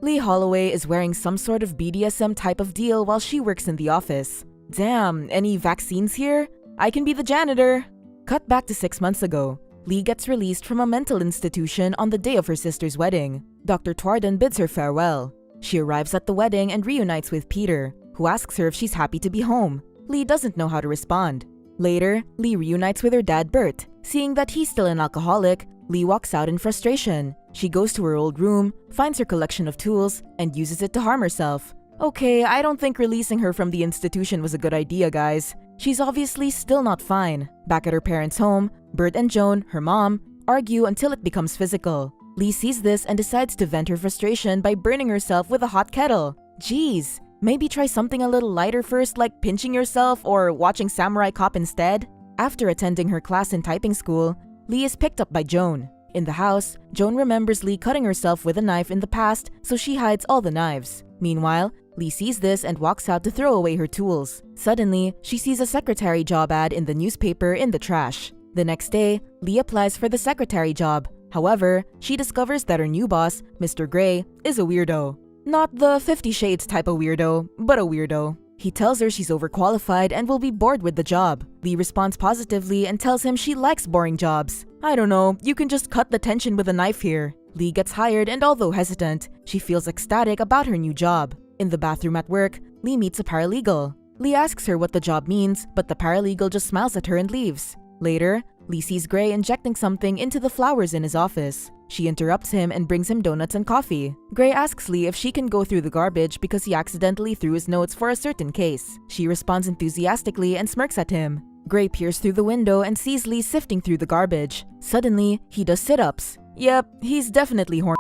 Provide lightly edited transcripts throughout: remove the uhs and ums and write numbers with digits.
Lee Holloway is wearing some sort of BDSM type of deal while she works in the office. Damn, any vaccines here? I can be the janitor. Cut back to 6 months ago. Lee gets released from a mental institution on the day of her sister's wedding. Dr. Twarden bids her farewell. She arrives at the wedding and reunites with Peter, who asks her if she's happy to be home. Lee doesn't know how to respond. Later, Lee reunites with her dad Bert. Seeing that he's still an alcoholic, Lee walks out in frustration. She goes to her old room, finds her collection of tools, and uses it to harm herself. Okay, I don't think releasing her from the institution was a good idea, guys. She's obviously still not fine. Back at her parents' home, Bert and Joan, her mom, argue until it becomes physical. Lee sees this and decides to vent her frustration by burning herself with a hot kettle. Jeez, maybe try something a little lighter first, like pinching yourself or watching Samurai Cop instead. After attending her class in typing school, Lee is picked up by Joan. In the house, Joan remembers Lee cutting herself with a knife in the past, so she hides all the knives. Meanwhile, Lee sees this and walks out to throw away her tools. Suddenly, she sees a secretary job ad in the newspaper in the trash. The next day, Lee applies for the secretary job. However, she discovers that her new boss, Mr. Gray, is a weirdo. Not the 50 Shades type of weirdo, but a weirdo. He tells her she's overqualified and will be bored with the job. Lee responds positively and tells him she likes boring jobs. I don't know, you can just cut the tension with a knife here. Lee gets hired and although hesitant, she feels ecstatic about her new job. In the bathroom at work, Lee meets a paralegal. Lee asks her what the job means, but the paralegal just smiles at her and leaves. Later, Lee sees Gray injecting something into the flowers in his office. She interrupts him and brings him donuts and coffee. Gray asks Lee if she can go through the garbage because he accidentally threw his notes for a certain case. She responds enthusiastically and smirks at him. Gray peers through the window and sees Lee sifting through the garbage. Suddenly, he does sit-ups. Yep, he's definitely horny.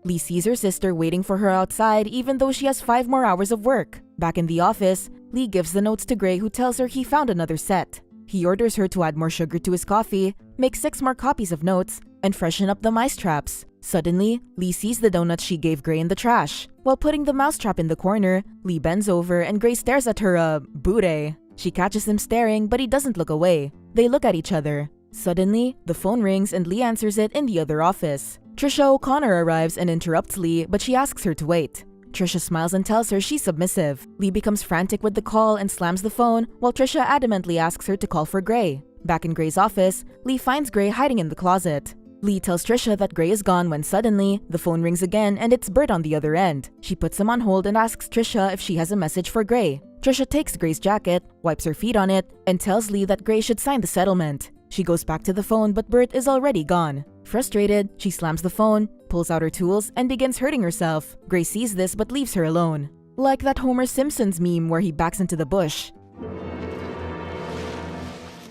Lee sees her sister waiting for her outside even though she has 5 more hours of work. Back in the office, Lee gives the notes to Gray who tells her he found another set. He orders her to add more sugar to his coffee, make 6 more copies of notes, and freshen up the mice traps. Suddenly, Lee sees the donuts she gave Gray in the trash. While putting the mousetrap in the corner, Lee bends over and Gray stares at her booty. She catches him staring, but he doesn't look away. They look at each other. Suddenly, the phone rings and Lee answers it in the other office. Trisha O'Connor arrives and interrupts Lee, but she asks her to wait. Trisha smiles and tells her she's submissive. Lee becomes frantic with the call and slams the phone, while Trisha adamantly asks her to call for Gray. Back in Gray's office, Lee finds Gray hiding in the closet. Lee tells Trisha that Gray is gone when suddenly, the phone rings again and it's Bert on the other end. She puts him on hold and asks Trisha if she has a message for Gray. Trisha takes Gray's jacket, wipes her feet on it, and tells Lee that Gray should sign the settlement. She goes back to the phone but Bert is already gone. Frustrated, she slams the phone, pulls out her tools, and begins hurting herself. Gray sees this but leaves her alone. Like that Homer Simpson's meme where he backs into the bush.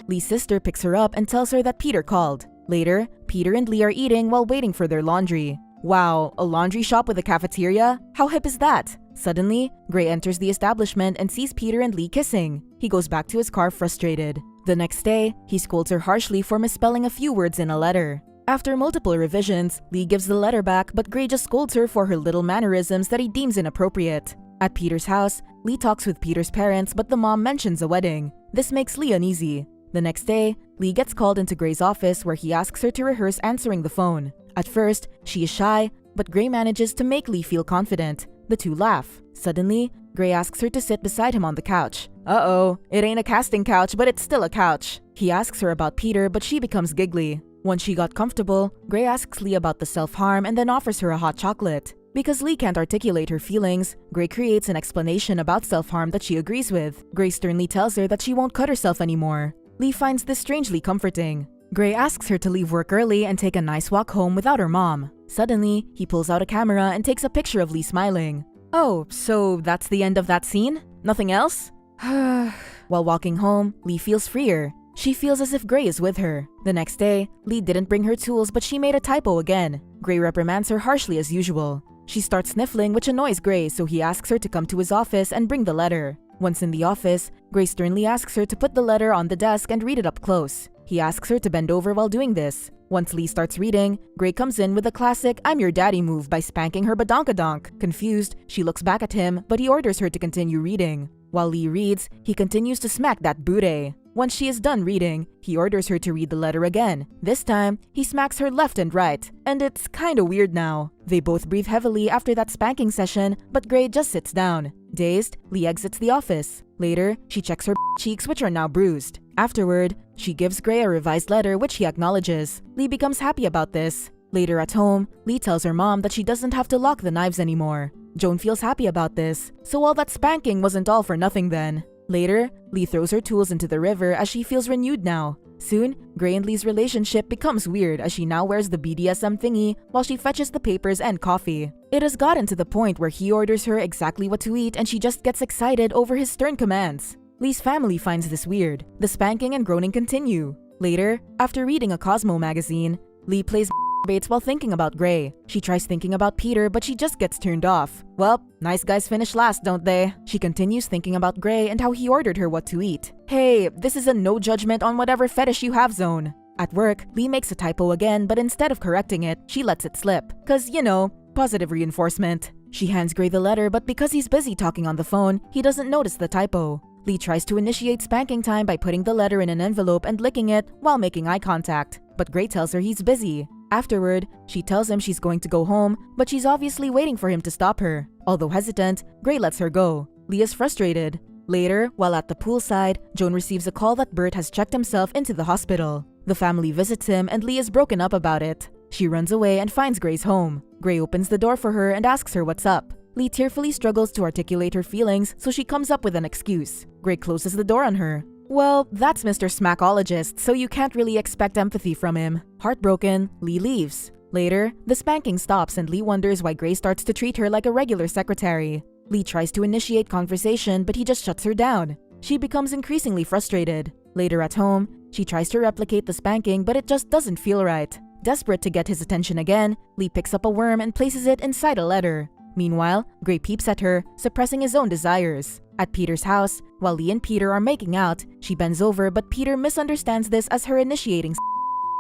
Lee's sister picks her up and tells her that Peter called. Later, Peter and Lee are eating while waiting for their laundry. Wow, a laundry shop with a cafeteria? How hip is that? Suddenly, Gray enters the establishment and sees Peter and Lee kissing. He goes back to his car frustrated. The next day, he scolds her harshly for misspelling a few words in a letter. After multiple revisions, Lee gives the letter back but Gray just scolds her for her little mannerisms that he deems inappropriate. At Peter's house, Lee talks with Peter's parents but the mom mentions a wedding. This makes Lee uneasy. The next day, Lee gets called into Gray's office where he asks her to rehearse answering the phone. At first, she is shy, but Gray manages to make Lee feel confident. The two laugh. Suddenly, Gray asks her to sit beside him on the couch. Uh-oh, it ain't a casting couch, but it's still a couch. He asks her about Peter, but she becomes giggly. Once she got comfortable, Gray asks Lee about the self-harm and then offers her a hot chocolate. Because Lee can't articulate her feelings, Gray creates an explanation about self-harm that she agrees with. Gray sternly tells her that she won't cut herself anymore. Lee finds this strangely comforting. Gray asks her to leave work early and take a nice walk home without her mom. Suddenly, he pulls out a camera and takes a picture of Lee smiling. Oh, so that's the end of that scene? Nothing else? While walking home, Lee feels freer. She feels as if Gray is with her. The next day, Lee didn't bring her tools but she made a typo again. Gray reprimands her harshly as usual. She starts sniffling which annoys Gray, so he asks her to come to his office and bring the letter. Once in the office, Gray sternly asks her to put the letter on the desk and read it up close. He asks her to bend over while doing this. Once Lee starts reading, Gray comes in with a classic "I'm your daddy" move by spanking her badonkadonk. Confused, she looks back at him, but he orders her to continue reading. While Lee reads, he continues to smack that booty. Once she is done reading, he orders her to read the letter again. This time, he smacks her left and right, and it's kinda weird now. They both breathe heavily after that spanking session, but Gray just sits down. Dazed, Lee exits the office. Later, she checks her cheeks, which are now bruised. Afterward, she gives Gray a revised letter which he acknowledges. Lee becomes happy about this. Later at home, Lee tells her mom that she doesn't have to lock the knives anymore. Joan feels happy about this, so all that spanking wasn't all for nothing then. Later, Lee throws her tools into the river as she feels renewed now. Soon, Gray and Lee's relationship becomes weird as she now wears the BDSM thingy while she fetches the papers and coffee. It has gotten to the point where he orders her exactly what to eat and she just gets excited over his stern commands. Lee's family finds this weird. The spanking and groaning continue. Later, after reading a Cosmo magazine, Lee plays baits while thinking about Gray. She tries thinking about Peter, but she just gets turned off. Well, nice guys finish last, don't they? She continues thinking about Gray and how he ordered her what to eat. Hey, this is a no judgment on whatever fetish you have zone. At work, Lee makes a typo again, but instead of correcting it, she lets it slip. Cause, you know, positive reinforcement. She hands Gray the letter, but because he's busy talking on the phone, he doesn't notice the typo. Lee tries to initiate spanking time by putting the letter in an envelope and licking it while making eye contact, but Gray tells her he's busy. Afterward, she tells him she's going to go home, but she's obviously waiting for him to stop her. Although hesitant, Gray lets her go. Lee is frustrated. Later, while at the poolside, Joan receives a call that Bert has checked himself into the hospital. The family visits him and Lee is broken up about it. She runs away and finds Gray's home. Gray opens the door for her and asks her what's up. Lee tearfully struggles to articulate her feelings, so she comes up with an excuse. Gray closes the door on her. Well, that's Mr. Smackologist, so you can't really expect empathy from him. Heartbroken, Lee leaves. Later, the spanking stops and Lee wonders why Gray starts to treat her like a regular secretary. Lee tries to initiate conversation, but he just shuts her down. She becomes increasingly frustrated. Later at home, she tries to replicate the spanking, but it just doesn't feel right. Desperate to get his attention again, Lee picks up a worm and places it inside a letter. Meanwhile, Gray peeps at her, suppressing his own desires. At Peter's house, while Lee and Peter are making out, she bends over, but Peter misunderstands this as her initiating.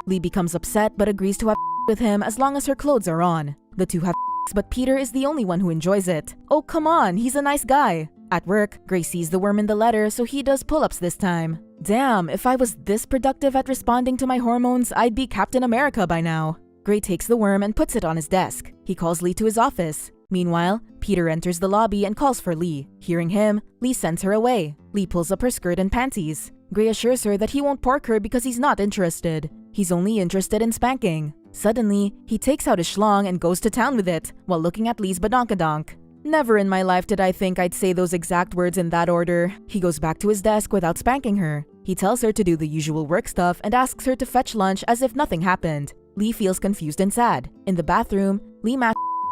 Lee becomes upset but agrees to have with him as long as her clothes are on. The two have but Peter is the only one who enjoys it. Oh, come on, he's a nice guy. At work, Gray sees the worm in the letter, so he does pull-ups this time. Damn, if I was this productive at responding to my hormones, I'd be Captain America by now. Gray takes the worm and puts it on his desk. He calls Lee to his office. Meanwhile, Peter enters the lobby and calls for Lee. Hearing him, Lee sends her away. Lee pulls up her skirt and panties. Gray assures her that he won't pork her because he's not interested. He's only interested in spanking. Suddenly, he takes out his schlong and goes to town with it, while looking at Lee's badonkadonk. Never in my life did I think I'd say those exact words in that order. He goes back to his desk without spanking her. He tells her to do the usual work stuff and asks her to fetch lunch as if nothing happened. Lee feels confused and sad. In the bathroom, Lee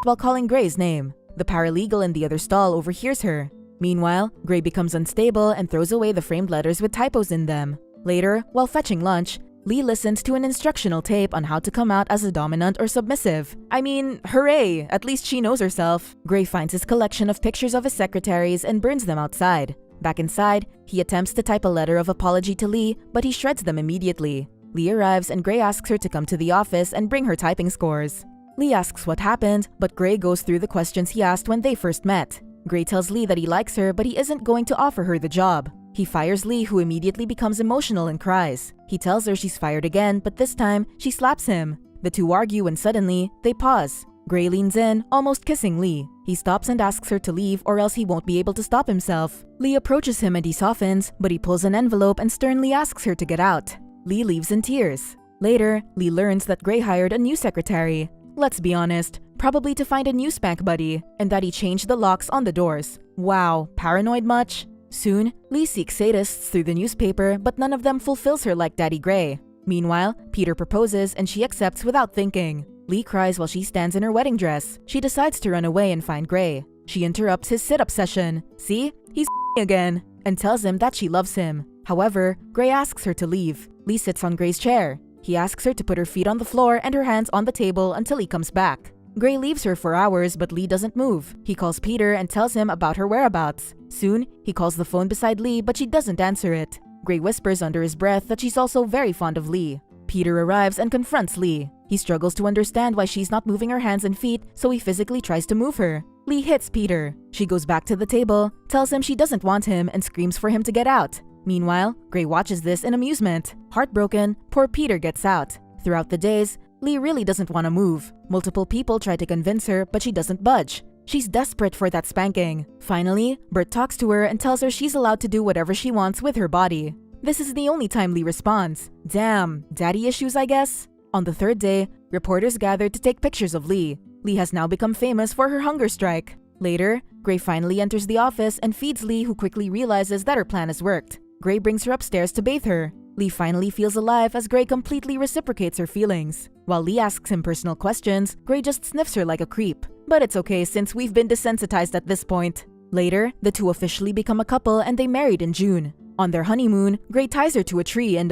while calling Gray's name. The paralegal in the other stall overhears her. Meanwhile, Gray becomes unstable and throws away the framed letters with typos in them. Later, while fetching lunch, Lee listens to an instructional tape on how to come out as a dominant or submissive. I mean, hooray! At least she knows herself. Gray finds his collection of pictures of his secretaries and burns them outside. Back inside, he attempts to type a letter of apology to Lee, but he shreds them immediately. Lee arrives and Gray asks her to come to the office and bring her typing scores. Lee asks what happened, but Gray goes through the questions he asked when they first met. Gray tells Lee that he likes her, but he isn't going to offer her the job. He fires Lee, who immediately becomes emotional and cries. He tells her she's fired again, but this time, she slaps him. The two argue and suddenly, they pause. Gray leans in, almost kissing Lee. He stops and asks her to leave or else he won't be able to stop himself. Lee approaches him and he softens, but he pulls an envelope and sternly asks her to get out. Lee leaves in tears. Later, Lee learns that Gray hired a new secretary. Let's be honest, probably to find a new spank buddy, and that he changed the locks on the doors. Wow, paranoid much? Soon, Lee seeks sadists through the newspaper, but none of them fulfills her like Daddy Gray. Meanwhile, Peter proposes and she accepts without thinking. Lee cries while she stands in her wedding dress. She decides to run away and find Gray. She interrupts his sit-up session. See? He's again, and tells him that she loves him. However, Gray asks her to leave. Lee sits on Gray's chair. He asks her to put her feet on the floor and her hands on the table until he comes back. Gray leaves her for hours, but Lee doesn't move. He calls Peter and tells him about her whereabouts. Soon, he calls the phone beside Lee, but she doesn't answer it. Gray whispers under his breath that she's also very fond of Lee. Peter arrives and confronts Lee. He struggles to understand why she's not moving her hands and feet, so he physically tries to move her. Lee hits Peter. She goes back to the table, tells him she doesn't want him, and screams for him to get out. Meanwhile, Gray watches this in amusement. Heartbroken, poor Peter gets out. Throughout the days, Lee really doesn't want to move. Multiple people try to convince her, but she doesn't budge. She's desperate for that spanking. Finally, Bert talks to her and tells her she's allowed to do whatever she wants with her body. This is the only time Lee responds. Damn, daddy issues, I guess? On the third day, reporters gathered to take pictures of Lee. Lee has now become famous for her hunger strike. Later, Gray finally enters the office and feeds Lee, who quickly realizes that her plan has worked. Gray brings her upstairs to bathe her. Lee finally feels alive as Gray completely reciprocates her feelings. While Lee asks him personal questions, Gray just sniffs her like a creep. But it's okay since we've been desensitized at this point. Later, the two officially become a couple and they married in June. On their honeymoon, Gray ties her to a tree and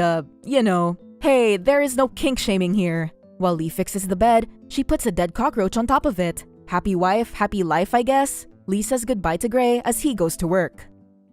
hey, there is no kink shaming here. While Lee fixes the bed, she puts a dead cockroach on top of it. Happy wife, happy life, I guess? Lee says goodbye to Gray as he goes to work.